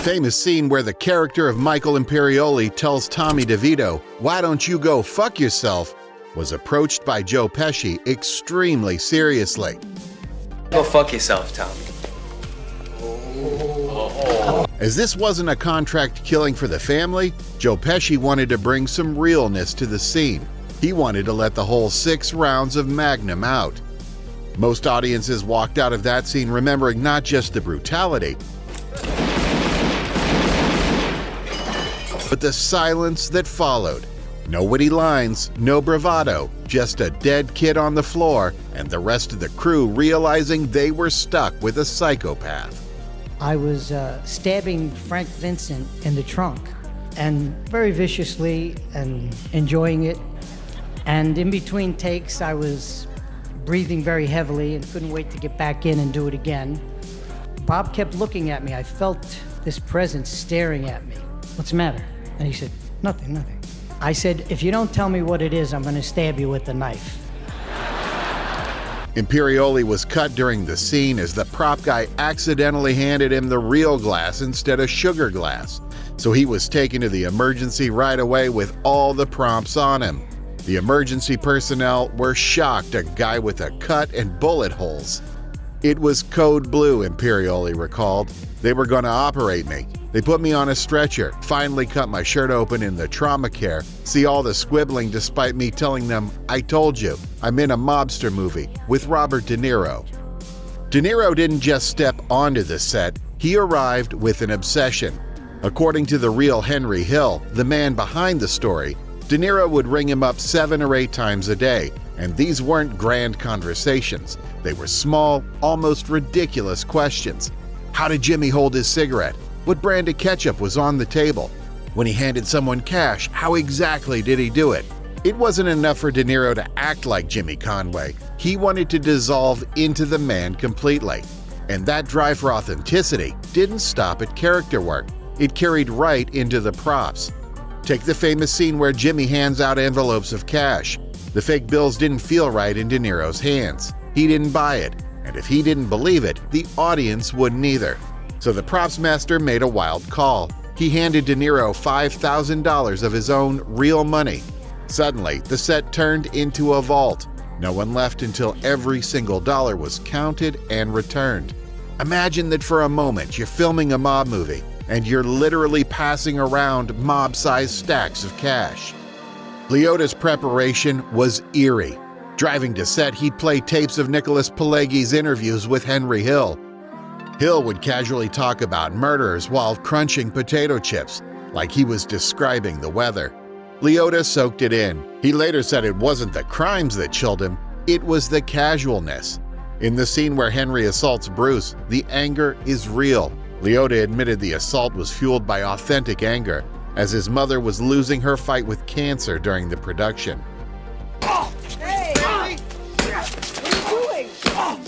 famous scene where the character of Michael Imperioli tells Tommy DeVito, "Why don't you go fuck yourself?" was approached by Joe Pesci extremely seriously. Go fuck yourself, Tommy. As this wasn't a contract killing for the family, Joe Pesci wanted to bring some realness to the scene. He wanted to let the whole 6 rounds of Magnum out. Most audiences walked out of that scene remembering not just the brutality, but the silence that followed. No witty lines, no bravado, just a dead kid on the floor and the rest of the crew realizing they were stuck with a psychopath. I was stabbing Frank Vincent in the trunk, and very viciously, and enjoying it. And in between takes, I was breathing very heavily and couldn't wait to get back in and do it again. Bob kept looking at me. I felt this presence staring at me. "What's the matter?" And he said, nothing. I said, "If you don't tell me what it is, I'm going to stab you with the knife." Imperioli was cut during the scene as the prop guy accidentally handed him the real glass instead of sugar glass, so he was taken to the emergency right away with all the prompts on him. The emergency personnel were shocked, a guy with a cut and bullet holes. "It was code blue," Imperioli recalled. "They were going to operate me. They put me on a stretcher, finally cut my shirt open in the trauma care, see all the squibbling despite me telling them, 'I told you, I'm in a mobster movie with Robert De Niro.'" De Niro didn't just step onto the set, he arrived with an obsession. According to the real Henry Hill, the man behind the story, De Niro would ring him up 7 or 8 times a day, and these weren't grand conversations. They were small, almost ridiculous questions. How did Jimmy hold his cigarette? What brand of ketchup was on the table? When he handed someone cash, how exactly did he do it? It wasn't enough for De Niro to act like Jimmy Conway. He wanted to dissolve into the man completely. And that drive for authenticity didn't stop at character work. It carried right into the props. Take the famous scene where Jimmy hands out envelopes of cash. The fake bills didn't feel right in De Niro's hands. He didn't buy it. And if he didn't believe it, the audience wouldn't either. So the props master made a wild call. He handed De Niro $5,000 of his own real money. Suddenly, the set turned into a vault. No one left until every single dollar was counted and returned. Imagine that for a moment you're filming a mob movie and you're literally passing around mob-sized stacks of cash. Liotta's preparation was eerie. Driving to set, he'd play tapes of Nicholas Pileggi's interviews with Henry Hill. Hill would casually talk about murders while crunching potato chips, like he was describing the weather. Liotta soaked it in. He later said it wasn't the crimes that chilled him, it was the casualness. In the scene where Henry assaults Bruce, the anger is real. Liotta admitted the assault was fueled by authentic anger, as his mother was losing her fight with cancer during the production.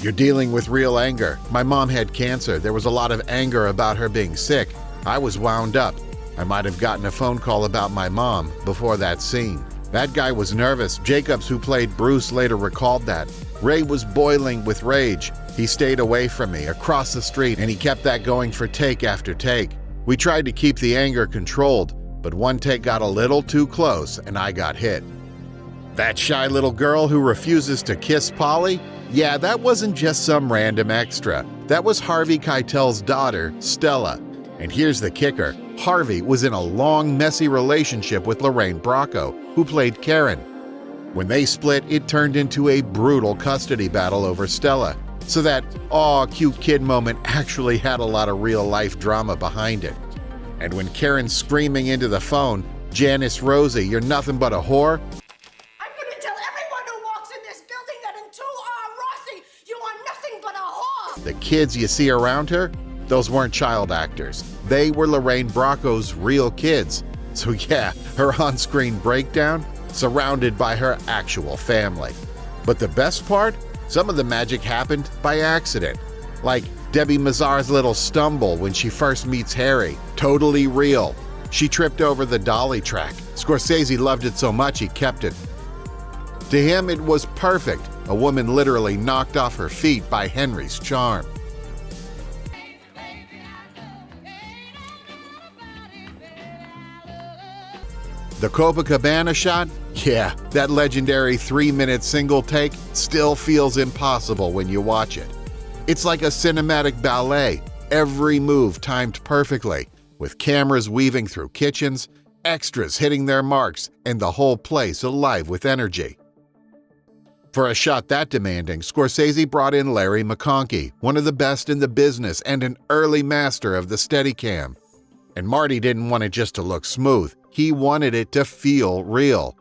"You're dealing with real anger. My mom had cancer. There was a lot of anger about her being sick. I was wound up. I might have gotten a phone call about my mom before that scene. That guy was nervous." Jacobs, who played Bruce, later recalled that. "Ray was boiling with rage. He stayed away from me across the street, and he kept that going for take after take. We tried to keep the anger controlled, but one take got a little too close and I got hit." That shy little girl who refuses to kiss Polly? Yeah, that wasn't just some random extra. That was Harvey Keitel's daughter, Stella. And here's the kicker. Harvey was in a long, messy relationship with Lorraine Bracco, who played Karen. When they split, it turned into a brutal custody battle over Stella. So that "aw, cute kid" moment actually had a lot of real-life drama behind it. And when Karen's screaming into the phone, "Janice Rosie, you're nothing but a whore," the kids you see around her, those weren't child actors. They were Lorraine Bracco's real kids. So yeah, her on-screen breakdown, surrounded by her actual family. But the best part? Some of the magic happened by accident. Like Debbie Mazar's little stumble when she first meets Harry. Totally real. She tripped over the dolly track. Scorsese loved it so much he kept it. To him, it was perfect. A woman literally knocked off her feet by Henry's charm. The Copacabana shot? Yeah, that legendary 3-minute single take still feels impossible when you watch it. It's like a cinematic ballet, every move timed perfectly, with cameras weaving through kitchens, extras hitting their marks, and the whole place alive with energy. For a shot that demanding, Scorsese brought in Larry McConkey, one of the best in the business and an early master of the Steadicam. And Marty didn't want it just to look smooth, he wanted it to feel real.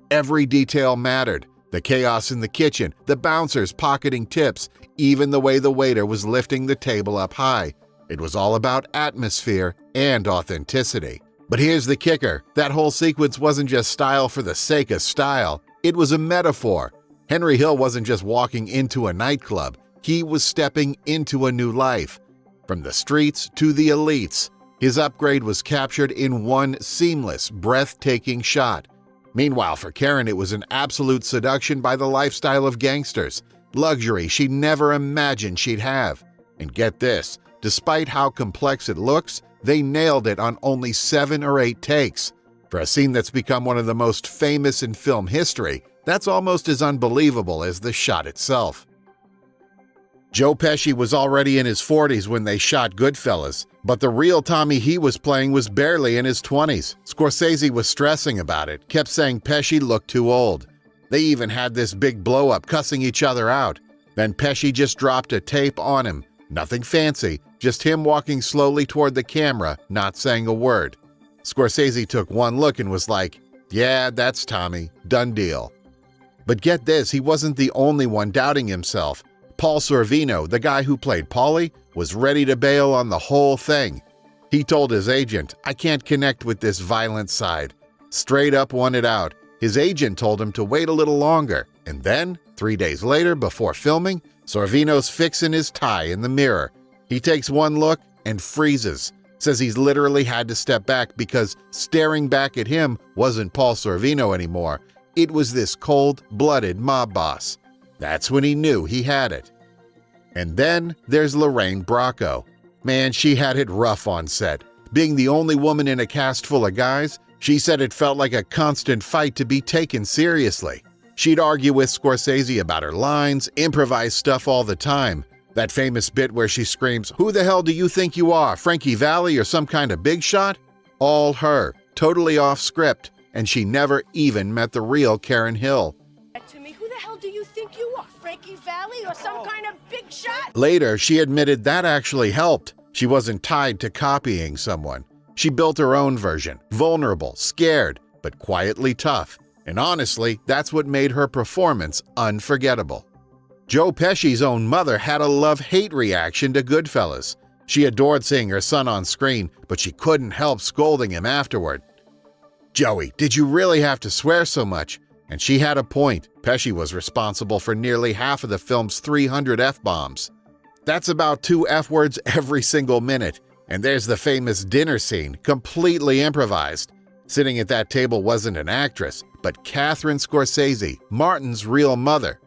Every detail mattered, the chaos in the kitchen, the bouncers pocketing tips, even the way the waiter was lifting the table up high. It was all about atmosphere and authenticity. But here's the kicker, that whole sequence wasn't just style for the sake of style, it was a metaphor. Henry Hill wasn't just walking into a nightclub, he was stepping into a new life. From the streets to the elites, his upgrade was captured in one seamless, breathtaking shot. Meanwhile, for Karen, it was an absolute seduction by the lifestyle of gangsters, luxury she never imagined she'd have. And get this, despite how complex it looks, they nailed it on only 7 or 8 takes. For a scene that's become one of the most famous in film history, that's almost as unbelievable as the shot itself. Joe Pesci was already in his 40s when they shot Goodfellas, but the real Tommy he was playing was barely in his 20s. Scorsese was stressing about it, kept saying Pesci looked too old. They even had this big blow-up cussing each other out. Then Pesci just dropped a tape on him. Nothing fancy, just him walking slowly toward the camera, not saying a word. Scorsese took one look and was like, "Yeah, that's Tommy. Done deal." But get this, he wasn't the only one doubting himself. Paul Sorvino, the guy who played Paulie, was ready to bail on the whole thing. He told his agent, "I can't connect with this violent side." Straight up wanted out. His agent told him to wait a little longer. And then, 3 days later, before filming, Sorvino's fixing his tie in the mirror. He takes one look and freezes. Says he's literally had to step back because staring back at him wasn't Paul Sorvino anymore. It was this cold-blooded mob boss. That's when he knew he had it. And then there's Lorraine Bracco. Man, she had it rough on set. Being the only woman in a cast full of guys, she said it felt like a constant fight to be taken seriously. She'd argue with Scorsese about her lines, improvise stuff all the time. That famous bit where she screams, "Who the hell do you think you are, Frankie Valli or some kind of big shot?" All her, totally off script, and she never even met the real Karen Hill. To me, who the hell do you think you are, Frankie Valli or some kind of big shot? Later, she admitted that actually helped. She wasn't tied to copying someone. She built her own version, vulnerable, scared, but quietly tough. And honestly, that's what made her performance unforgettable. Joe Pesci's own mother had a love-hate reaction to Goodfellas. She adored seeing her son on screen, but she couldn't help scolding him afterward. "Joey, did you really have to swear so much?" And she had a point. Pesci was responsible for nearly half of the film's 300 F-bombs. That's about 2 F-words every single minute. And there's the famous dinner scene, completely improvised. Sitting at that table wasn't an actress, but Catherine Scorsese, Martin's real mother.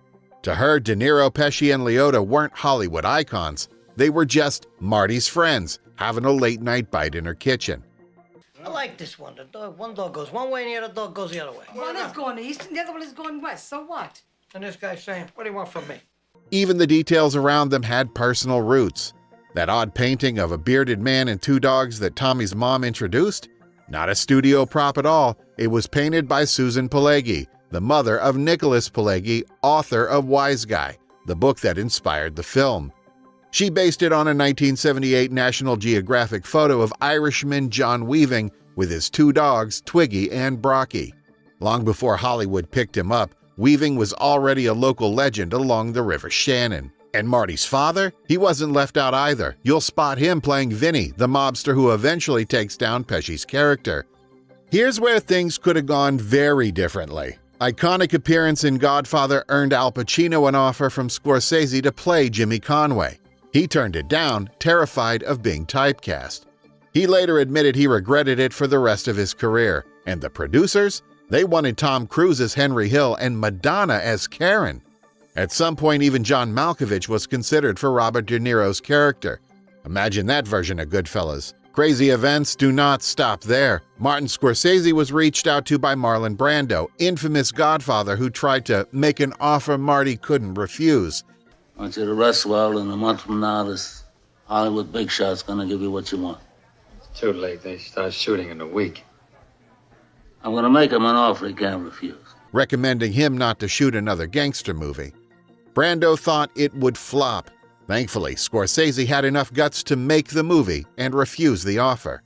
To her, De Niro, Pesci, and Liotta weren't Hollywood icons. They were just Marty's friends, having a late-night bite in her kitchen. I like this one. One dog goes one way and the other dog goes the other way. One is going east and the other one is going west, so what? And this guy's saying, "What do you want from me?" Even the details around them had personal roots. That odd painting of a bearded man and 2 dogs that Tommy's mom introduced? Not a studio prop at all. It was painted by Susan Pileggi, the mother of Nicholas Pileggi, author of Wise Guy, the book that inspired the film. She based it on a 1978 National Geographic photo of Irishman John Weaving with his 2 dogs, Twiggy and Brocky. Long before Hollywood picked him up, Weaving was already a local legend along the River Shannon. And Marty's father? He wasn't left out either. You'll spot him playing Vinny, the mobster who eventually takes down Pesci's character. Here's where things could have gone very differently. Iconic appearance in Godfather earned Al Pacino an offer from Scorsese to play Jimmy Conway. He turned it down, terrified of being typecast. He later admitted he regretted it for the rest of his career. And the producers? They wanted Tom Cruise as Henry Hill and Madonna as Karen. At some point, even John Malkovich was considered for Robert De Niro's character. Imagine that version of Goodfellas. Crazy events do not stop there. Martin Scorsese was reached out to by Marlon Brando, infamous Godfather who tried to make an offer Marty couldn't refuse. I want you to rest well, and a month from now, this Hollywood big shot's gonna give you what you want. It's too late. They start shooting in a week. I'm gonna make him an offer he can't refuse. Recommending him not to shoot another gangster movie. Brando thought it would flop. Thankfully, Scorsese had enough guts to make the movie and refuse the offer.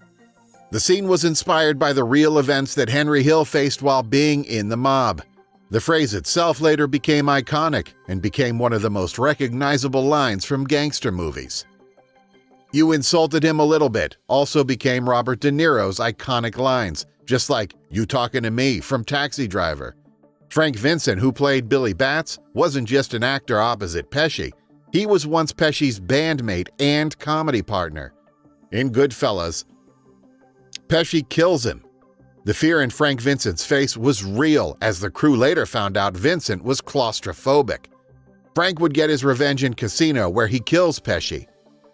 The scene was inspired by the real events that Henry Hill faced while being in the mob. The phrase itself later became iconic and became one of the most recognizable lines from gangster movies. "You insulted him a little bit" also became Robert De Niro's iconic lines, just like "You talking to me" from Taxi Driver. Frank Vincent, who played Billy Batts, wasn't just an actor opposite Pesci. He was once Pesci's bandmate and comedy partner. In Goodfellas, Pesci kills him. The fear in Frank Vincent's face was real, as the crew later found out Vincent was claustrophobic. Frank would get his revenge in Casino, where he kills Pesci.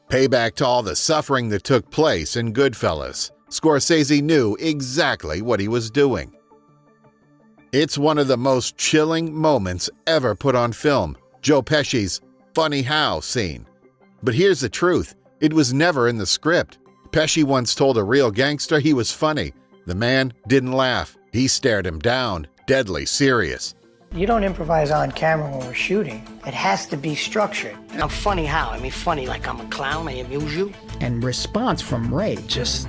Payback to all the suffering that took place in Goodfellas. Scorsese knew exactly what he was doing. It's one of the most chilling moments ever put on film, Joe Pesci's "Funny How" scene. But here's the truth, it was never in the script. Pesci once told a real gangster he was funny. The man didn't laugh. He stared him down, deadly serious. You don't improvise on camera when we're shooting. It has to be structured. And I'm funny how? I mean, funny like I'm a clown, I amuse you. And response from Ray just...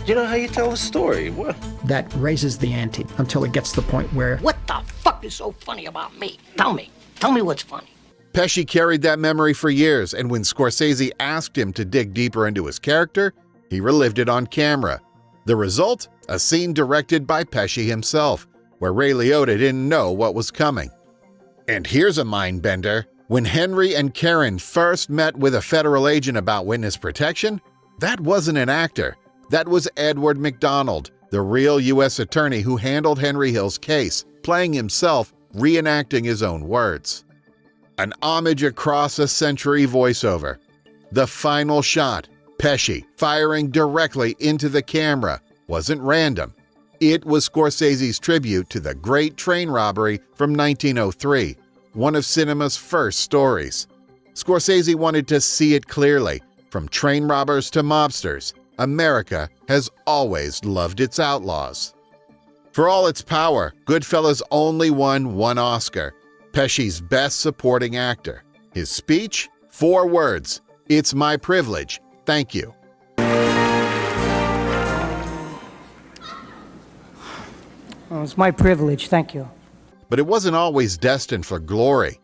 You know how you tell a story. What? That raises the ante until it gets to the point where... What the fuck is so funny about me? Tell me. Tell me what's funny. Pesci carried that memory for years, and when Scorsese asked him to dig deeper into his character, he relived it on camera. The result? A scene directed by Pesci himself, where Ray Liotta didn't know what was coming. And here's a mind-bender. When Henry and Karen first met with a federal agent about witness protection, that wasn't an actor. That was Edward McDonald, the real U.S. attorney who handled Henry Hill's case, playing himself, reenacting his own words. An homage across a century voiceover. The final shot, Pesci firing directly into the camera, wasn't random. It was Scorsese's tribute to the great train robbery from 1903, one of cinema's first stories. Scorsese wanted to see it clearly. From train robbers to mobsters, America has always loved its outlaws. For all its power, Goodfellas only won one Oscar, Pesci's Best Supporting Actor. His speech? 4 words. "It's my privilege. Thank you." Oh, it's my privilege, thank you. But it wasn't always destined for glory.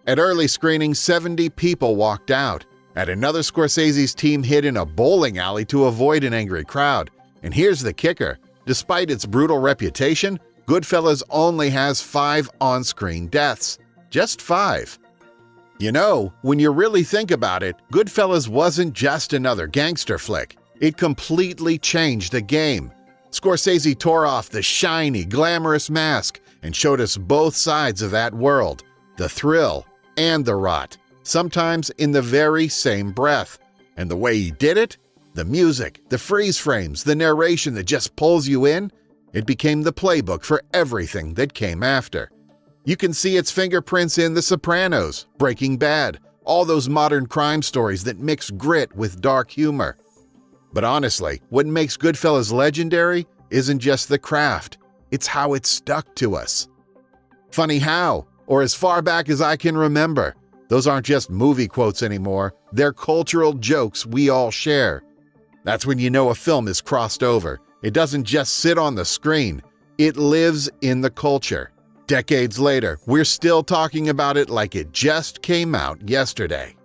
At early screenings, 70 people walked out. At another, Scorsese's team hid in a bowling alley to avoid an angry crowd. And here's the kicker. Despite its brutal reputation, Goodfellas only has 5 on-screen deaths. Just 5. You know, when you really think about it, Goodfellas wasn't just another gangster flick. It completely changed the game. Scorsese tore off the shiny, glamorous mask and showed us both sides of that world, the thrill and the rot, sometimes in the very same breath. And the way he did it, the music, the freeze frames, the narration that just pulls you in, it became the playbook for everything that came after. You can see its fingerprints in The Sopranos, Breaking Bad, all those modern crime stories that mix grit with dark humor. But honestly, what makes Goodfellas legendary isn't just the craft, it's how it stuck to us. Funny how, or as far back as I can remember. Those aren't just movie quotes anymore, they're cultural jokes we all share. That's when you know a film is crossed over. It doesn't just sit on the screen, it lives in the culture. Decades later, we're still talking about it like it just came out yesterday.